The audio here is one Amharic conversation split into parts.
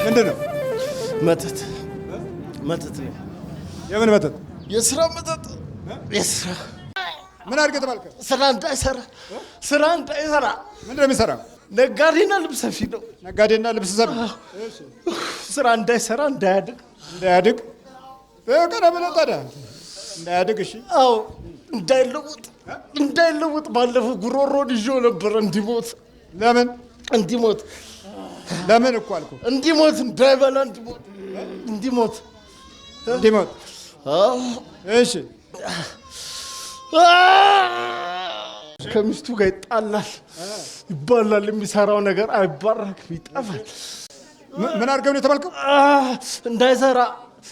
ምንድን ነው? መተት ነው። የምን መተት? የስራ መተት። የስራ ምን አድርገህ ተባልከ? ስራ እንዳይሰራ። ምንድን ነው የሚሰራው? ነጋዴና ልብስ ሰፊ ነው። ነጋዴና ልብስ ሰፊ። ስራ እንዳይሰራ፣ እንዳያድግ በቀና ብለህ ታዲያ እንዳያድግ። እሺ አዎ፣ እንዳይለወጥ ባለፈው ጉሮሮን ይዤው ነበር እንዲሞት። ለምን እንዲሞት? ለምን እኮ አልኩህ። እንዲሞት፣ እንዳይበላ እንዲሞት። እሺ ከሚስቱ ጋር ይባላል። የሚሰራው ነገር አይባረክም፣ ይጠፋል። ምን አድርገው ነው የተባልከው? እንዳይሰራ፣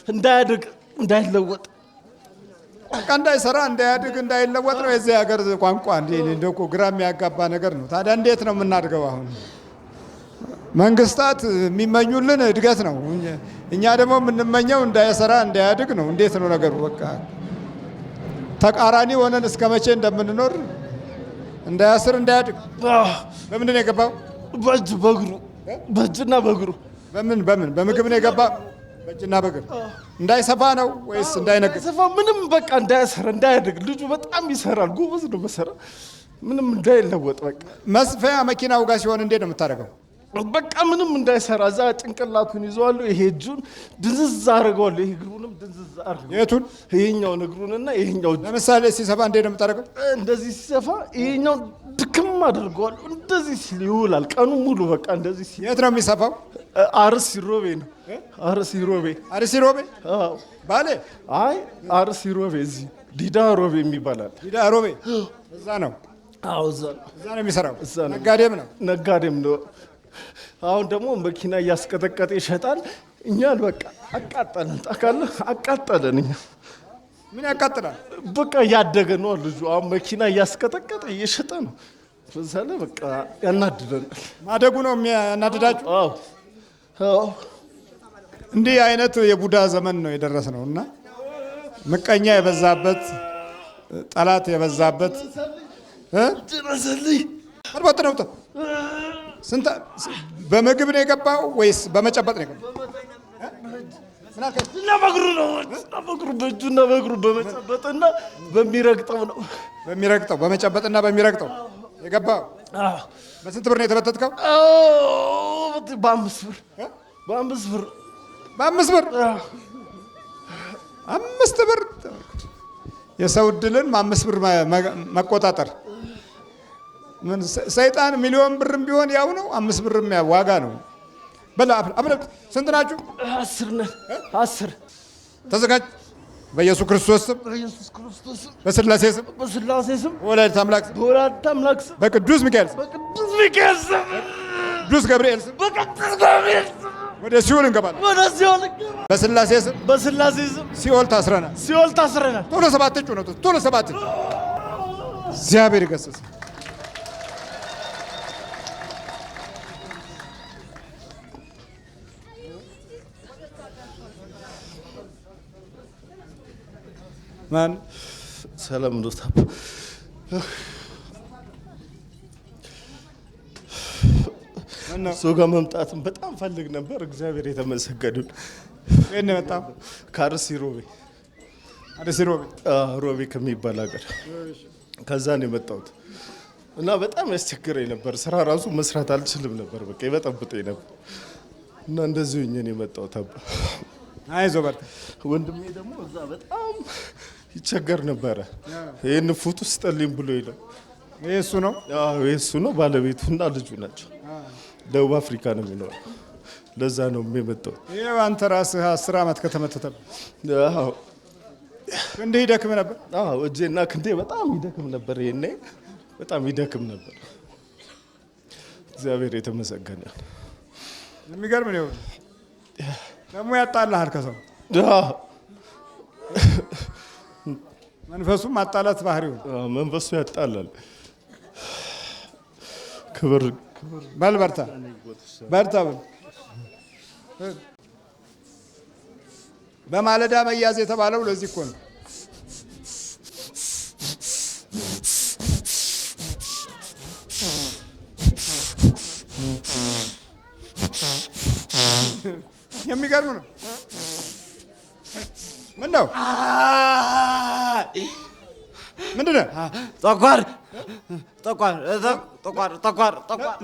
እንዳያድግ፣ እንዳይለወጥ። በቃ እንዳይሰራ፣ እንዳያድግ፣ እንዳይለወጥ ነው የዚህ ሀገር ቋንቋ። እንደው እኮ ግራ የሚያጋባ ነገር ነው። ታዲያ እንዴት ነው የምናድገው? አሁን መንግስታት የሚመኙልን እድገት ነው፣ እኛ ደግሞ የምንመኘው እንዳይሰራ፣ እንዳያድግ ነው። እንዴት ነው ነገሩ? በቃ ተቃራኒ ሆነን እስከ መቼ እንደምንኖር። እንዳያስር፣ እንዳያድግ። በምንድን ነው የገባው? በእጅና በእግሩ። በምን በምግብ ነው የገባ? በእጅና በእግር። እንዳይሰፋ ነው ወይስ እንዳይነግድ? እንዳይሰፋ ምንም፣ በቃ እንዳያሰራ፣ እንዳያድግ። ልጁ በጣም ይሰራል፣ ጎበዝ ነው በሰራ። ምንም እንዳይለወጥ። በቃ መስፈያ መኪናው ጋር ሲሆን እንዴት ነው የምታደርገው? በቃ ምንም እንዳይሰራ እዛ ጭንቅላቱን ይዘዋለሁ። ይሄ እጁን ድንዝዝ አድርገዋለሁ። ይሄ እግሩንም ድንዝዝ አድርገዋለሁ። የቱን? ይሄኛውን እግሩንና ይሄኛው እጁ። ለምሳሌ ሲሰፋ እንዴት ነው የምታደርገው? እንደዚህ ሲሰፋ ይሄኛው ድክም አድርገዋለሁ። እንደዚህ ሲል ይውላል ቀኑ ሙሉ። በቃ እንደዚህ ሲል። የት ነው የሚሰፋው? አርሲ ሮቤ ነው። አርሲ ሮቤ። አዎ። ባሌ? አይ አርሲ ሮቤ፣ እዚህ ዲዳ ሮቤ የሚባላል። ዲዳ ሮቤ እዛ ነው? አዎ እዛ ነው የሚሰራው። ነጋዴም ነው። አሁን ደግሞ መኪና እያስቀጠቀጠ ይሸጣል። እኛን በቃ አቃጠለን። እኛ ምን ያቃጥላል? በቃ እያደገ ነው ልጁ። አሁን መኪና እያስቀጠቀጠ እየሸጠ ነው። በዛ ላይ በቃ ያናድደናል። ማደጉ ነው የሚያናድዳችሁ? አዎ። እንዲህ አይነት የቡዳ ዘመን ነው የደረስነው እና ምቀኛ የበዛበት፣ ጠላት የበዛበት ነው። በምግብ ነው የገባው ወይስ በመጨበጥ ነው የገባው? በእጁና በእግሩ በመጨበጥና በሚረግጠው ነው። በመጨበጥና በሚረግጠው የገባው። በስንት ብር ነው የተበተትከው? በ5 ብር። 5 ብር የሰው እድልን 5 ብር መቆጣጠር። ምን ሰይጣን ሚሊዮን ብርም ቢሆን ያው ነው። 5 ብርም ዋጋ ነው። በላ አብለ ስንት ናችሁ? 10 ነን። 10 ተዘጋጅ። በኢየሱስ ክርስቶስ ስም፣ በስላሴ ስም፣ በወላዲተ አምላክ ስም፣ በቅዱስ ሚካኤል ስም፣ በቅዱስ ገብርኤል ስም ወደ ሲኦል እንገባለን። በስላሴ ስም ሲኦል ታስረናል። ቶሎ 7 እጩ ነው። ቶሎ 7 እግዚአብሔር ይገስጽ። ማን ሰላም ነው? እሱ ጋር መምጣትም በጣም ፈልግ ነበር። እግዚአብሔር የተመሰገነ ይሁን። የት ነው የመጣው? ከአርሲ ሮቤ። ሮቤ ከሚባል ሀገር ከዛ ነው የመጣሁት እና በጣም ያስቸግረኝ ነበር። ስራ ራሱ መስራት አልችልም ነበር። በቃ ይበጠብጠኝ ነበር እና እንደዚህ ሆኜ ነው የመጣሁት። አይዞህ በርታ። ወንድሜ ደግሞ እዛ በጣም ይቸገር ነበረ። ይሄን ፉት ውስጥ ጠልኝ ብሎ ይለው። ይሄ እሱ ነው? አዎ እሱ ነው። ባለቤቱና ልጁ ናቸው። ደቡብ አፍሪካ ነው የሚኖረው። ለዛ ነው የመጣው። ይሄው አንተ ራስህ 10 ዓመት ከተመተተብ። አዎ ክንዴ ይደክም ነበር? አዎ እጄና ክንዴ በጣም ይደክም ነበር። ይሄኔ በጣም ይደክም ነበር። እግዚአብሔር የተመሰገነ ይሁን። የሚገርም ነው። ደግሞ ያጣላሃል ከሰው። መንፈሱም ማጣላት ባህሪው። መንፈሱ ያጣላል። ክብር በል በርታ በል። በማለዳ መያዝ የተባለው ለዚህ እኮ ነው። የሚገርም ነው። ምን ነው ምንድን ነው? ጠቋር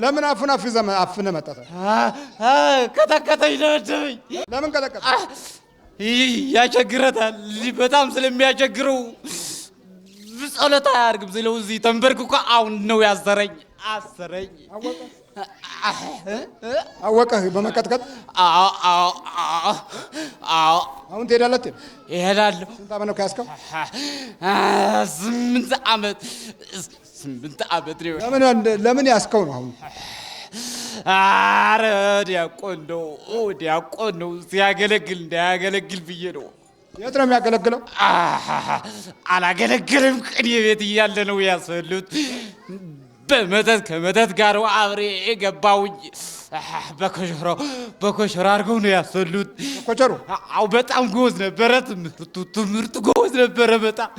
ለምን አፉን አፍነህ መጣህ? ቀጠቀጠኝ፣ ደበደበኝ። ለምን ቀጠቀጠ? ያቸግረታል፣ በጣም ስለሚያቸግረው ጸሎት አያርግም ስለው እዚህ ተንበርክኮ አሁን ነው ያሰረኝ። አወቀህ በመቀጥቀጥ? አሁን ትሄዳለህ? እሄዳለሁ። ስንት ዓመት ነው ከያዝከው? 8 ዓመት ነው። ለምን ያዝከው ነው አሁን? ኧረ ዲያቆን ነው ሲያገለግል እንዳያገለግል ብዬ ነው። የት ነው የሚያገለግለው? አላገለግልም። ቅኔ ቤት እያለ ነው ያስፈሉት። ከመተት ጋር አብሬ የገባውኝ በኮሸሮ አድርገው ነው ያስፈሉት። ኮቸሩ? አዎ በጣም ጎበዝ ነበረ። ትምህርት ጎበዝ ነበረ በጣም።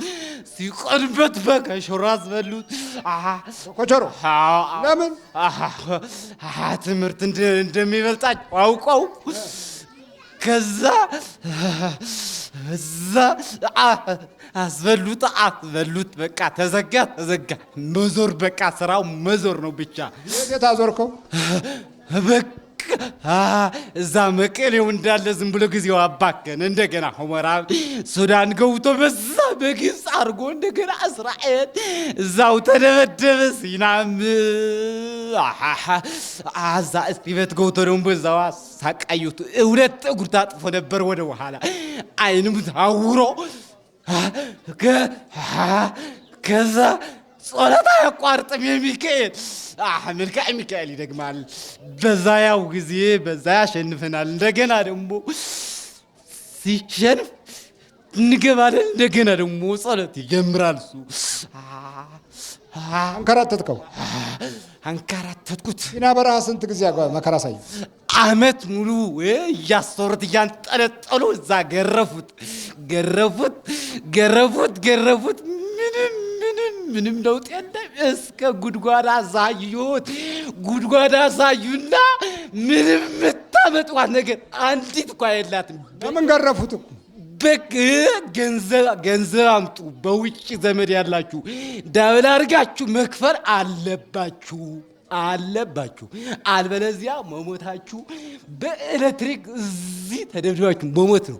ሲቆንበት በኮሸሮ አስፈሉት። ኮቸሮ? ለምን? ትምህርት እንደሚበልጣቸው አውቀው ከዛ አስበሉት። በቃ ተዘጋ። መዞር በቃ ስራው መዞር ነው ብቻ። የት አዞርከው? በቃ እዛ መቀሌው እንዳለ ዝም ብሎ ጊዜው አባከን። እንደገና ሁመራ ሱዳን ገብቶ በዛ በግብፅ አድርጎ እንደገና እስራኤል እዛው ተደበደበ። ሲናም አዛ እስቲበት ገብቶ ደግሞ በዛው ሳቃዩት። ሁለት እግሩ ታጥፎ ነበር ወደ ኋላ፣ አይንም ታውሮ ከዛ ጸሎት አያቋርጥም የሚካኤል መልካ ሚካኤል ይደግማል። በዛ ያው ጊዜ በዛ ያሸንፈናል። እንደገና ደግሞ ሲሸንፍ እንገባለን። እንደገና ደግሞ ጸሎት ይጀምራል። እሱ አንከራተትከው? አንከራተትኩት። ሲና በረሃ ስንት ጊዜ መከራ ሳይ? ዓመት ሙሉ እያሰሩት እያንጠለጠሉ እዛ ገረፉት። ምንም ለውጥ የለም። እስከ ጉድጓድ አሳዩና ምንም የምታመጧት ነገር አንዲት እንኳ የላትም። ለምን ገረፉት? በቃ ገንዘብ አምጡ፣ በውጭ ዘመድ ያላችሁ ዳብል አድርጋችሁ መክፈል አለባችሁ፣ አልበለዚያ መሞታችሁ በኤሌክትሪክ እዚህ ተደብድባችሁ መሞት ነው።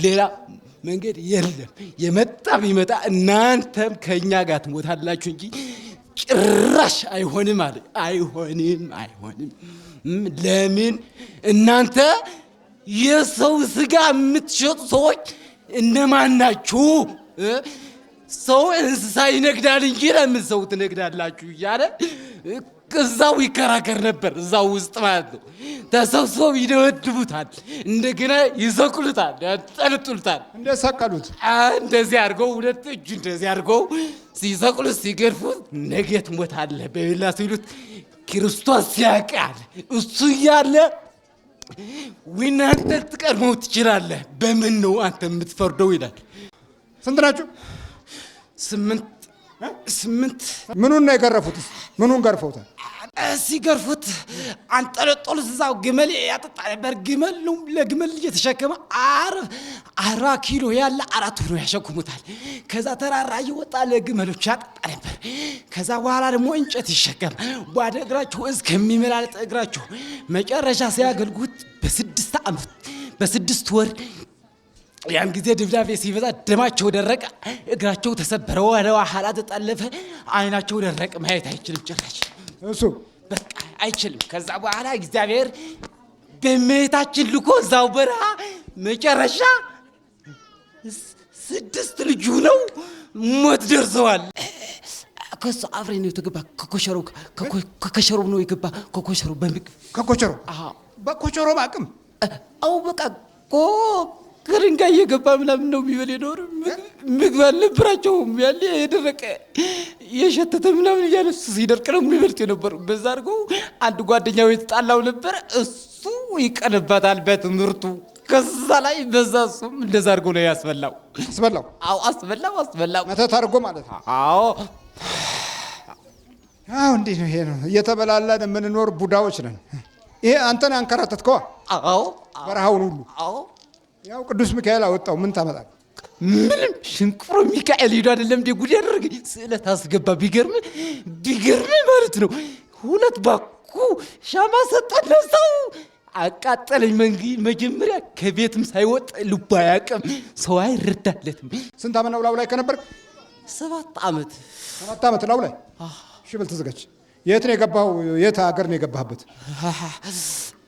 ሌላ መንገድ የለም። የመጣ ቢመጣ እናንተም ከኛ ጋር ትሞታላችሁ እንጂ ጭራሽ አይሆንም አለ። አይሆንም። ለምን? እናንተ የሰው ስጋ የምትሸጡ ሰዎች እነማን ናችሁ? ሰው እንስሳ ይነግዳል እንጂ ለምን ሰው ትነግዳላችሁ እያለ እዛው ይከራከር ነበር። እዛው ውስጥ ማለት ነው። ተሰብስበው ይደበድቡታል፣ እንደገና ይሰቅሉታል፣ ያንጠለጥሉታል። እንዴት ሰቀሉት? እንደዚህ አድርገው ሁለት እጁ እንደዚህ አድርገው ሲሰቅሉት ሲገርፉት ነገ ትሞታለህ በቢላ ሲሉት ክርስቶስ ያውቃል። እሱ እያለ እናንተ ትቀድመው ትችላለህ። በምን ነው አንተ የምትፈርደው ይላል። ስንት ናችሁ? 8 ምኑን ነው የገረፉት? ምኑን ገርፈውታል? ሲገርፉት አንጠለጠሉት። እዛው ግመል ያጠጣ ነበር። ግመል ነው ለግመል እየተሸከመ 40 ኪሎ ያለ 4 ሆኖ ያሸክሙታል። ከዛ ተራራ እየወጣ ለግመሎች ያጠጣ ነበር። ከዛ በኋላ ደግሞ እንጨት ይሸከም ባዶ እግራቸው እስከሚመላለጥ እግራቸው መጨረሻ ሲያገልጉት በ6 ወር ያን ጊዜ ድብዳቤ ሲበዛ ደማቸው ደረቀ፣ እግራቸው ተሰበረ፣ ወደ ኋላ ተጠለፈ፣ አይናቸው ደረቀ፣ ማየት አይችልም ጭራሽ። እሱ በቃ አይችልም። ከዛ በኋላ እግዚአብሔር በእመቤታችን ልኮ እዛው በረሃ መጨረሻ 6 ልጁ ነው ሞት ደርሰዋል። ከሱ አብሬ ነው የተገባ። ከኮሸሮ ነው የገባ። ከኮሸሮ በኮሸሮ አቅም አው በቃ ከድንጋይ እየገባ ምናምን ነው የሚበል የኖር። ምግብ አልነበራቸውም። ያለ የደረቀ የሸተተ ምናምን እያነሱ ሲደርቅ ነው የሚበልጥ የነበሩ። በዛ አድርገው አንድ ጓደኛው የተጣላው ነበር። እሱ ይቀንበታል በትምህርቱ። ከዛ ላይ በዛ እሱም እንደዛ አድርጎ ነው ያስበላው። አዎ አስበላው። መተት አድርጎ ማለት ነው። አዎ እንዲህ ነው። ይሄ ነው እየተበላላን የምንኖር ቡዳዎች ነን። ይሄ አንተን አንከራተትከዋ? አዎ በረሃውን ሁሉ አዎ ያው ቅዱስ ሚካኤል አወጣው። ምን ታመጣል? ምንም ሽንቁሮ ሚካኤል ሄዶ አይደለም እንደ ጉድ ያደረገኝ ስዕለት አስገባ። ቢገርም ማለት ነው። 2 ባኩ ሻማ ሰጠን ሰው አቃጠለኝ። መጀመሪያ ከቤትም ሳይወጥ ልቡ አያውቅም፣ ሰው አይረዳለትም። ስንት ዓመት ነው ላው ላይ ከነበርክ? 7 ዓመት 7 ዓመት ላው ላይ። እሺ በል ተዘጋጅ። የት ነው የገባው? የት ሀገር ነው የገባህበት?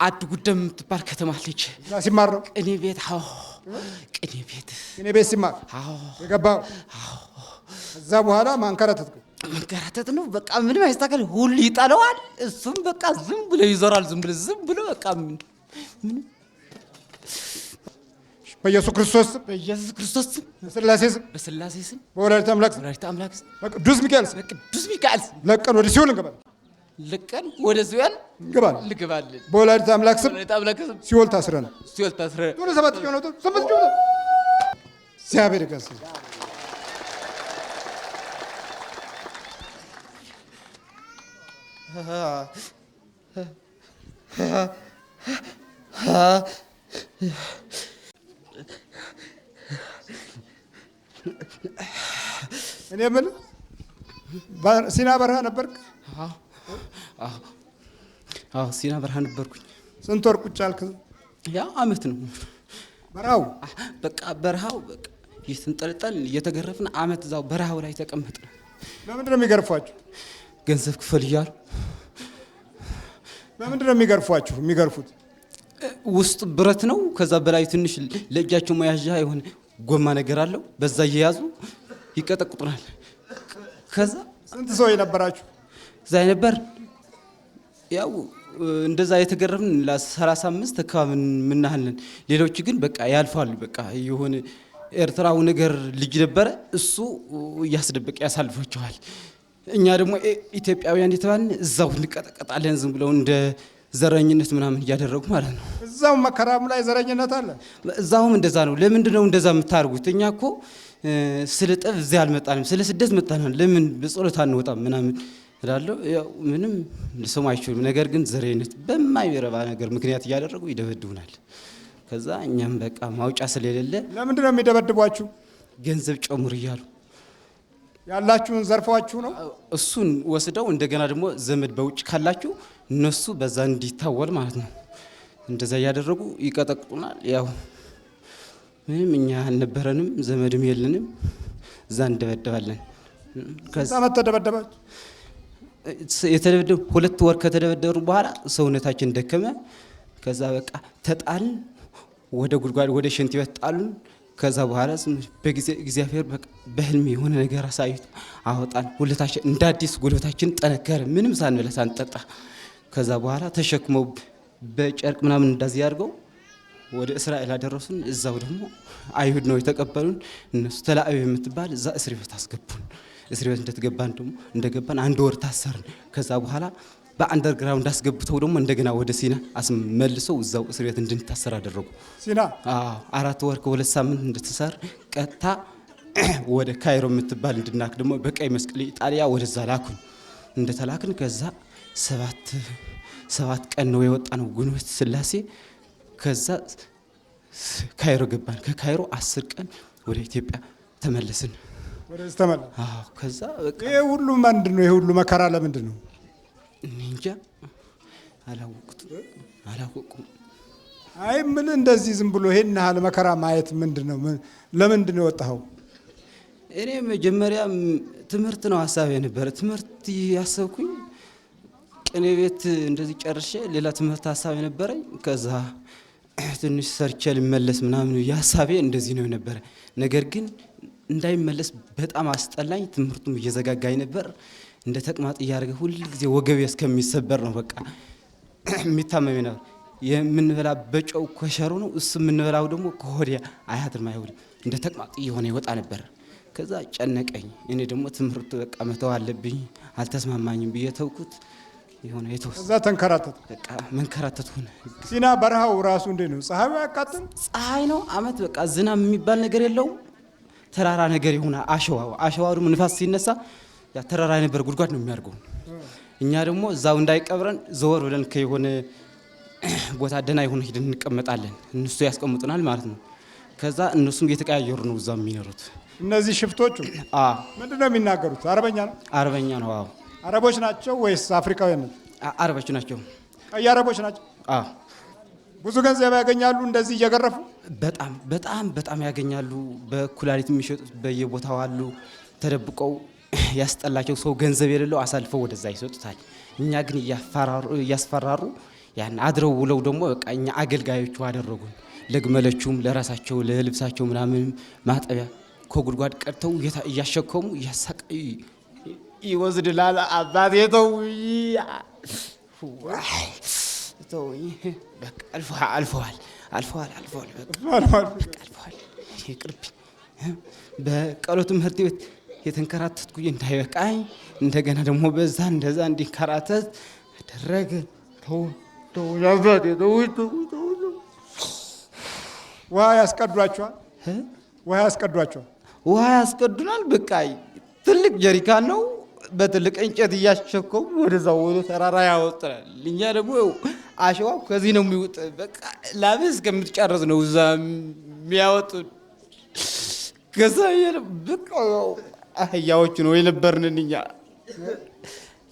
አድ ጉደም የምትባል ከተማ አለች። እዛ ሲማር ነው? ቅኔ ቤት። አዎ ቅኔ ቤት ሲማር የገባው። እዛ በኋላ መንከራተት ነው በቃ ምንም አይስተካከል። ሁሉ ይጠለዋል፣ እሱም በቃ ዝም ብሎ ይዞራል። ዝም ብሎ በቃ ምን በኢየሱስ ክርስቶስ ስም በስላሴ ስም በወላዲተ አምላክ ስም በቅዱስ ሚካኤል ስም ለቀን ወደ ሲኦል እንገባለን። ወደ ሲኦል እንገባለን። በወላዲተ አምላክ ስም ሲኦል ታስረን ቶሎ 7 ጆሮ ነው 7 ጆሮ እግዚአብሔር ይመስገን። እኔ የምልህ ሲና በረሃ ነበርክ? አዎ ሲና በረሃ ነበርኩኝ። ስንት ወር ቁጭ አልክ? ያ አመት ነው በረሃው። በቃ በረሃው በቃ እየተንጠለጠልን እየተገረፍን አመት እዛው በረሃው ላይ ተቀመጥን። በምንድን ነው የሚገርፏችሁ? ገንዘብ ክፈል እያሉ። በምንድን ነው የሚገርፏችሁ? የሚገርፉት ውስጥ ብረት ነው። ከዛ በላይ ትንሽ ለእጃቸው መያዣ የሆነ ጎማ ነገር አለው። በዛ እየያዙ ይቀጠቅጡናል። ከዛ ስንት ሰው የነበራችሁ እዛ ነበር? ያው እንደዛ የተገረፍን ለ35 አካባቢ ምናህልን። ሌሎች ግን በቃ ያልፋሉ። በቃ የሆነ ኤርትራው ነገር ልጅ ነበረ፣ እሱ እያስደበቀ ያሳልፋቸዋል። እኛ ደግሞ ኢትዮጵያውያን የተባልን እዛው እንቀጠቀጣለን። ዝም ብለው እንደ ዘረኝነት ምናምን እያደረጉ ማለት ነው። እዛው መከራም ላይ ዘረኝነት አለ። እዛውም እንደዛ ነው። ለምንድን ነው እንደዛ የምታርጉት? እኛ እኮ ስለ ጠብ እዚያ አልመጣንም፣ ስለ ስደት መጣናል። ለምን በጸሎት አንወጣም ምናምን እላለሁ። ያው ምንም ልሰሙ አይችሉም። ነገር ግን ዘረኝነት በማይረባ ነገር ምክንያት እያደረጉ ይደበድቡናል። ከዛ እኛም በቃ ማውጫ ስለሌለ ለምንድን ነው የሚደበድቧችሁ? ገንዘብ ጨምሩ እያሉ ያላችሁን ዘርፏችሁ ነው። እሱን ወስደው እንደገና ደግሞ ዘመድ በውጭ ካላችሁ እነሱ በዛ እንዲታወል ማለት ነው። እንደዛ እያደረጉ ይቀጠቅጡናል። ያው ምንም እኛ አልነበረንም፣ ዘመድም የለንም። እዛ እንደበደባለን። ከዛ ተደበደባችሁ? የተደበደቡ 2 ወር ከተደበደሩ በኋላ ሰውነታችን ደከመ። ከዛ በቃ ተጣልን፣ ወደ ጉድጓድ ወደ ሽንት ቤት ጣሉን። ከዛ በኋላ በእግዚአብሔር በህልም የሆነ ነገር አሳይቶ አወጣን። ሁለታችን እንደ አዲስ ጉልበታችን ጠነከረ፣ ምንም ሳንበላ ሳንጠጣ። ከዛ በኋላ ተሸክመው በጨርቅ ምናምን እንዳዚህ ያድርገው ወደ እስራኤል አደረሱን። እዛው ደግሞ አይሁድ ነው የተቀበሉን እነሱ። ተላአዩ የምትባል እዛ እስር ቤት አስገቡን። እስር ቤት እንደገባን 1 ወር ታሰርን። ከዛ በኋላ በአንደርግራውንድ አስገብተው ደግሞ እንደገና ወደ ሲና አስመልሰው እዛው እስር ቤት እንድንታሰር አደረጉ። ሲና 4 ወር ከ2 ሳምንት እንድትሰር ቀጥታ ወደ ካይሮ የምትባል እንድናክ ደግሞ በቀይ መስቀል ኢጣሊያ ወደዛ ላኩን። እንደተላክን ከዛ 7 ቀን ነው የወጣ ነው ጉንበት ስላሴ። ከዛ ካይሮ ገባን። ከካይሮ 10 ቀን ወደ ኢትዮጵያ ተመለስን። ወደዚህ ተመለስ? አዎ። ከዛ በቃ ይሄ ሁሉ ምንድን ነው? ይሄ ሁሉ መከራ ለምንድን ነው? እንጃ አላወቁም። አይ ምን እንደዚህ ዝም ብሎ ይሄን ያህል መከራ ማየት ምንድን ነው? ለምንድን ነው የወጣኸው? እኔ መጀመሪያ ትምህርት ነው ሀሳብ የነበረ። ትምህርት ያሰብኩኝ ቅኔ ቤት እንደዚህ ጨርሼ ሌላ ትምህርት ሀሳብ የነበረኝ። ከዛ ትንሽ ሰርቼ ልመለስ ምናምን ሀሳቤ እንደዚህ ነው የነበረ። ነገር ግን እንዳይመለስ በጣም አስጠላኝ። ትምህርቱም እየዘጋጋኝ ነበር። እንደ ተቅማጥ እያደረገ ሁሉ ጊዜ ወገቤ እስከሚሰበር ነው በቃ የሚታመም ነበር። የምንበላ በጨው ከሸሮ ነው፣ እሱ የምንበላው ደግሞ ከሆዲያ አያድርም አይውልም። እንደ ተቅማጥ እየሆነ ይወጣ ነበር። ከዛ ጨነቀኝ። እኔ ደግሞ ትምህርቱ በቃ መተው አለብኝ፣ አልተስማማኝም ብዬ ተውኩት። የሆነ የተወሰነ ከዛ ተንከራተት በቃ መንከራተት ሆነ። ሲና በረሃው ራሱ እንዴት ነው? ፀሐዩ ያቃጥል? ፀሐይ ነው አመት በቃ ዝናብ የሚባል ነገር የለውም። ተራራ ነገር የሆነ አሸዋው ደግሞ ንፋስ ሲነሳ ያ ተራራ ነበር ጉድጓድ ነው የሚያርገው። እኛ ደግሞ እዛው እንዳይቀብረን ዘወር ብለን ከየሆነ ቦታ ደህና የሆነ ሄደን እንቀመጣለን። እነሱ ያስቀምጡናል ማለት ነው። ከዛ እነሱም እየተቀያየሩ ነው እዛ የሚኖሩት። እነዚህ ሽፍቶቹ ምንድን ነው የሚናገሩት? አረበኛ ነው? አረበኛ ነው። አዎ። አረቦች ናቸው ወይስ አፍሪካውያን ናቸው? አረቦች ናቸው። ቀይ አረቦች ናቸው። አዎ። ብዙ ገንዘብ ያገኛሉ እንደዚህ እየገረፉ? በጣም በጣም በጣም ያገኛሉ። በኩላሊት የሚሸጡት በየቦታው አሉ። ተደብቀው ያስጠላቸው ሰው ገንዘብ የሌለው አሳልፈው ወደዛ ይሰጡታል። እኛ ግን እያስፈራሩ ያን አድረው ውለው ደግሞ በቃ እኛ አገልጋዮቹ አደረጉን። ለግመሎቹም ለራሳቸው ለልብሳቸው ምናምን ማጠቢያ ከጉድጓድ ቀድተው እያሸከሙ እያሳቀዩ ይወስድላል። አባቴ ተውኝ፣ በቃ አልፈዋል። ይቅርብኝ። በቀሎ ትምህርት ቤት የተንከራተትኩ እንዳይበቃኝ እንደገና ደግሞ በዛ እንደዛ እንዲንከራተት አደረገ። ውሃ ያስቀዷቸዋል። ውሃ ያስቀዱናል። በቃ ትልቅ ጀሪካን ነው፣ በትልቅ እንጨት እያሸከሙ ወደዛው ወደ ተራራ ያወጣል። እኛ ደግሞ አሸዋው ከዚህ ነው የሚወጥ። በቃ ላብህ እስከምትጨርስ ነው እዛ የሚያወጡን። ከዛ በቃ አህያዎቹ ነው የነበርን እኛ።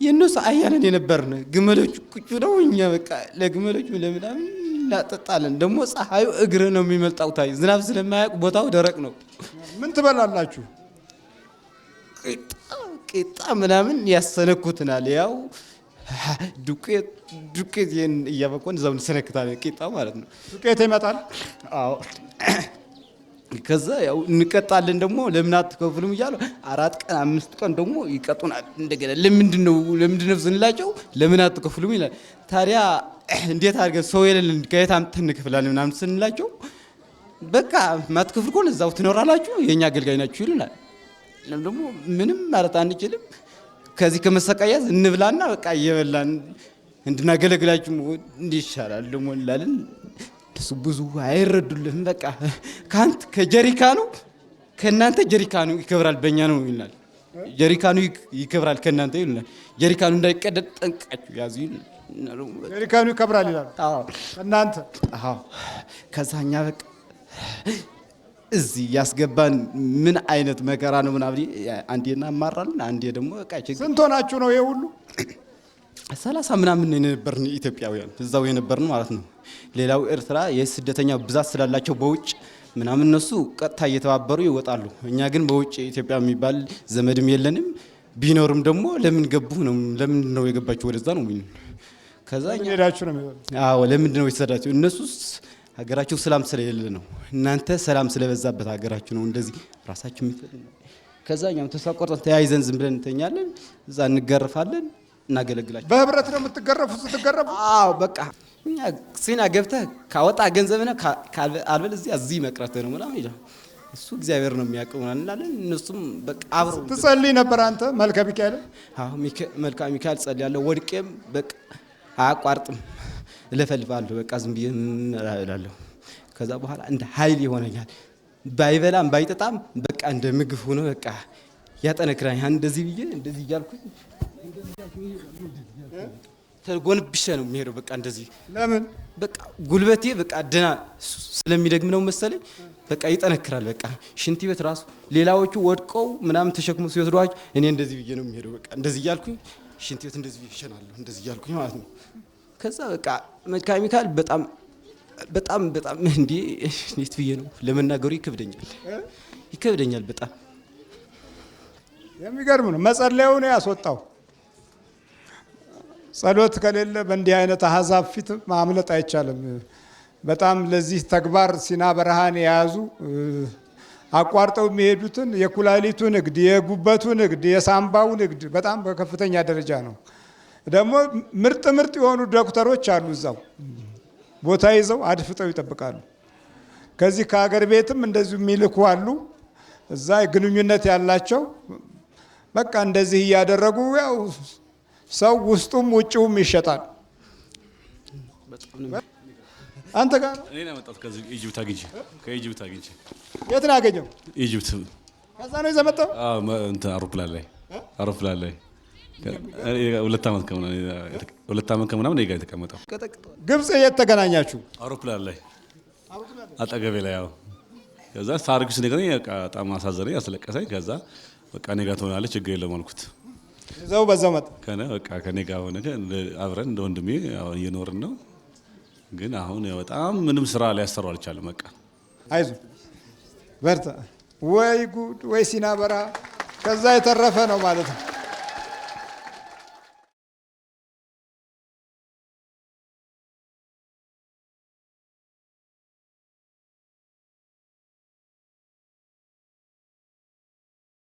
የእነሱ አህያ ነን የነበርን። ግመሎቹ ቁጭ ነው፣ እኛ በቃ ለግመሎቹ ለምናምን እናጠጣለን። ደግሞ ፀሐዩ እግር ነው የሚመልጣው። ታይ ዝናብ ስለማያውቅ ቦታው ደረቅ ነው። ምን ትበላላችሁ? ቂጣ ምናምን ያሰነኩትናል። ያው ዱቄት ይሄን እያበቆን እዛው እንሰነክታለን። ቂጣ ማለት ነው። ዱቄት ይመጣል። አዎ። ከዛ ያው እንቀጣለን። ደግሞ ለምን አትከፍሉም እያሉ 4 ቀን 5 ቀን ደግሞ ይቀጡናል። እንደገና ለምንድነው ስንላቸው ለምን አትከፍሉም ይላል። ታዲያ እንዴት አድርገን ሰው የሌለን ከየት አምጥተን እንከፍላለን ምናምን ስንላቸው በቃ ማትከፍሉ ከሆነ እዛው ትኖራላችሁ የኛ አገልጋይ ናችሁ ይሉናል። ደግሞ ምንም ማለት አንችልም። ከዚህ ከመሰቃየት እንብላና በቃ እየበላን እንድናገለግላችሁ እንዲሻላል ደግሞ እንላለን። እሱ ብዙ አይረዱልህም። በቃ ካንተ ከጀሪካኑ ከናንተ ጀሪካኑ ይከብራል በእኛ ነው ይላል። ጀሪካኑ ይከብራል ከናንተ ይላል። ጀሪካኑ እንዳይቀደድ ጠንቃችሁ ያዙ ይላል። ጀሪካኑ ይከብራል ይላል። አዎ ከናንተ። አዎ ከዛኛ በቃ እዚህ ያስገባን ምን አይነት መከራ ነው ምናምን። አንዴ እናማራለን፣ አንዴ ደግሞ በቃ ችግር። ስንት ሆናችሁ ነው ይሄ ሁሉ? 30 ምናምን የነበርን ኢትዮጵያውያን እዛው የነበርን ማለት ነው። ሌላው ኤርትራ የስደተኛ ብዛት ስላላቸው በውጭ ምናምን እነሱ ቀጥታ እየተባበሩ ይወጣሉ። እኛ ግን በውጭ ኢትዮጵያ የሚባል ዘመድም የለንም። ቢኖርም ደግሞ ለምን ገቡ ነው፣ ለምን ነው የገባችሁ ወደዛ ነው የሚሉን። ከዛ እኛ ሄዳችሁ ነው የሚሉን። አዎ ለምን ነው የተሰዳችሁ? እነሱስ ሀገራቸው ሰላም ስለሌለ ነው። እናንተ ሰላም ስለበዛበት ሀገራችሁ ነው እንደዚህ ራሳችሁ የሚፈልጉ። ከዛ እኛም ተሳቆርጠን ተያይዘን ዝም ብለን እንተኛለን። እዛ እንገርፋለን፣ እናገለግላለን። በህብረት ነው የምትገረፉት? ስትገረፉ? አዎ በቃ እኛ ሲና ገብተህ ካወጣ ገንዘብ ነው አልበል እዚህ መቅረት ነው ምናምን ይላል። እሱ እግዚአብሔር ነው የሚያውቀው እንላለን። እነሱም በቃ አብረው ትጸልይ ነበር አንተ? መልከ ሚካኤል? አዎ መልከ ሚካኤል ጸልያለሁ። ወድቄም በቃ አያቋርጥም እለፈልፋለሁ። በቃ ዝም ብዬ እላለሁ። ከዛ በኋላ እንደ ኃይል ይሆነኛል። ባይበላም ባይጠጣም በቃ እንደ ምግብ ሆኖ በቃ ያጠነክራኛል። እንደዚህ ብዬ እንደዚህ እያልኩኝ ተጎንብሼ ነው የሚሄደው። በቃ እንደዚህ። ለምን? በቃ ጉልበቴ በቃ ደህና ስለሚደግም ነው መሰለኝ። በቃ ይጠነክራል። በቃ ሽንት ቤት ራሱ ሌላዎቹ ወድቀው ምናምን ተሸክሞ ሲወስዷቸው እኔ እንደዚህ ብዬ ነው የሚሄደው። በቃ እንደዚህ እያልኩኝ ሽንት ቤት እንደዚህ ይሸናለሁ፣ እንደዚህ እያልኩኝ ማለት ነው። ከዛ በቃ መልከ ሚካኤል በጣም በጣም በጣም እንዴት ብዬ ነው ለመናገሩ ይከብደኛል በጣም። የሚገርም ነው። መጸለያው ነው ያስወጣው። ጸሎት ከሌለ በእንዲህ አይነት አህዛብ ፊት ማምለጥ አይቻልም። በጣም ለዚህ ተግባር ሲና በረሃን የያዙ አቋርጠው የሚሄዱትን የኩላሊቱ ንግድ፣ የጉበቱ ንግድ፣ የሳምባው ንግድ በጣም በከፍተኛ ደረጃ ነው። ደግሞ ምርጥ የሆኑ ዶክተሮች አሉ እዛው ቦታ ይዘው አድፍጠው ይጠብቃሉ። ከዚህ ከሀገር ቤትም እንደዚሁ የሚልኩ አሉ። እዛ ግንኙነት ያላቸው በቃ እንደዚህ እያደረጉ ያው ሰው ውስጡም ውጭውም ይሸጣል። አንተ ጋር እኔ ነው የመጣሁት ከዚህ ኢጅፕት አግኝቼ። የት ነው ያገኘው? ኢጅፕት። ከዛ ነው ይዘህ መጣው? እንትን አውሮፕላን ላይ 2 ዓመት ከምናምን እኔ ጋር የተቀመጠው ግብፅ የት ተገናኛችሁ? አውሮፕላን ላይ አጠገቤ ላይ ያው ከዛ ታሪኩ ሲነግረኝ በጣም አሳዘነኝ፣ አስለቀሰኝ። ከዛ በቃ እኔ ጋር ትሆናለህ ችግር የለም አልኩት። በዛው መጣ በቃ ከኔ ጋር ሆነ አብረን እንደ ወንድሜ እየኖርን ነው። ግን አሁን በጣም ምንም ስራ ሊያሰራው አልቻለም። በቃ አይዞህ በርታ። ወይ ጉድ ወይ ሲና በረሃ ከዛ የተረፈ ነው ማለት ነው።